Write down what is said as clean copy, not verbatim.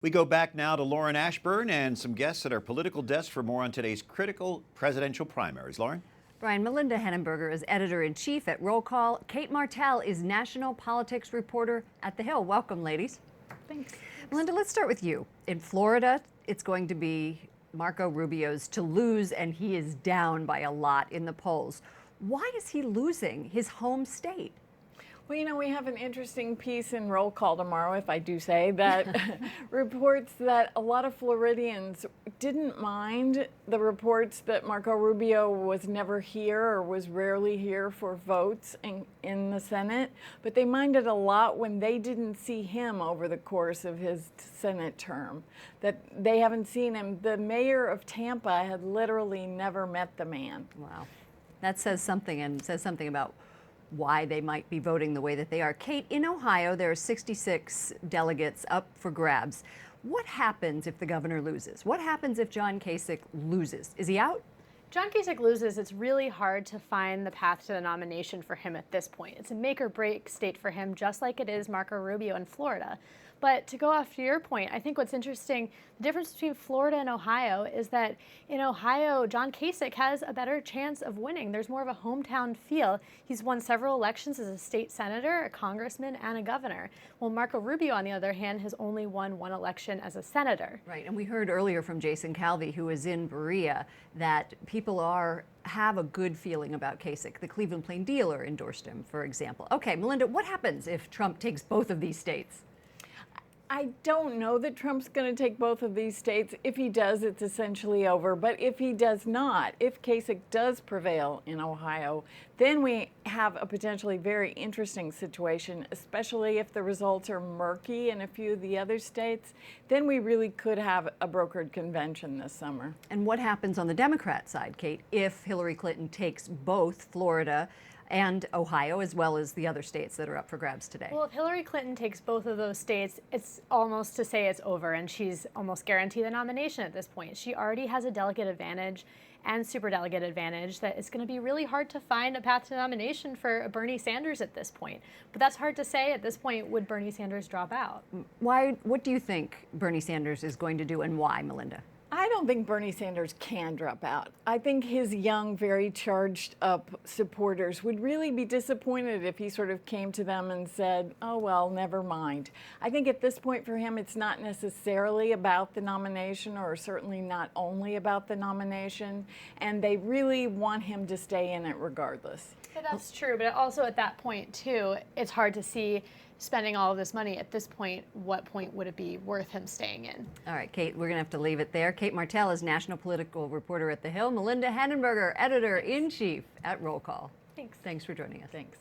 We go back now to Lauren Ashburn and some guests at our political desk for more on today's critical presidential primaries. Lauren? Brian, Melinda Henneberger is editor-in-chief at Roll Call. Cate Martel is national politics reporter at The Hill. Welcome, ladies. Thanks. Melinda, let's start with you. In Florida, it's going to be Marco Rubio's to lose, and he is down by a lot in the polls. Why is he losing his home state? Well, you know, we have an interesting piece in Roll Call tomorrow, if I do say, that reports that a lot of Floridians didn't mind the reports that Marco Rubio was never here or was rarely here for votes in the Senate, but they minded a lot when they didn't see him over the course of his Senate term, that they haven't seen him. The mayor of Tampa had literally never met the man. Wow. That says something, and says something about why they might be voting the way that they are. Cate, in Ohio, there are 66 delegates up for grabs. What happens if the governor loses? What happens if John Kasich loses? Is he out? John Kasich loses, it's really hard to find the path to the nomination for him at this point. It's a make or break state for him, just like it is Marco Rubio in Florida. But to go off to your point, I think what's interesting, the difference between Florida and Ohio is that in Ohio, John Kasich has a better chance of winning. There's more of a hometown feel. He's won several elections as a state senator, a congressman, and a governor. Well, Marco Rubio, on the other hand, has only won one election as a senator. Right, and we heard earlier from Jason Calvi, who is in Berea, that people have a good feeling about Kasich. The Cleveland Plain Dealer endorsed him, for example. Okay, Melinda, what happens if Trump takes both of these states? I don't know that Trump's going to take both of these states. If he does, it's essentially over. But if he does not, if Kasich does prevail in Ohio, then we have a potentially very interesting situation, especially if the results are murky in a few of the other states. Then we really could have a brokered convention this summer. And what happens on the Democrat side, Cate, if Hillary Clinton takes both Florida and Ohio, as well as the other states that are up for grabs today? Well, if Hillary Clinton takes both of those states, it's almost to say it's over, and she's almost guaranteed the nomination at this point. She already has a delegate advantage and superdelegate advantage that it's going to be really hard to find a path to nomination for Bernie Sanders at this point. But that's hard to say at this point. Would Bernie Sanders drop out? What do you think Bernie Sanders is going to do, and why, Melinda? I don't think Bernie Sanders can drop out. I think his young, very charged up supporters would really be disappointed if he sort of came to them and said, oh, well, never mind. I think at this point for him, it's not necessarily about the nomination, or certainly not only about the nomination, and they really want him to stay in it regardless. Yeah, that's true, but also at that point, too, it's hard to see spending all of this money at this point. What point would it be worth him staying in? All right, Cate, we're going to have to leave it there. Cate Martel is national political reporter at The Hill. Melinda Henneberger, editor-in-chief at Roll Call. Thanks. Thanks for joining us. Thanks.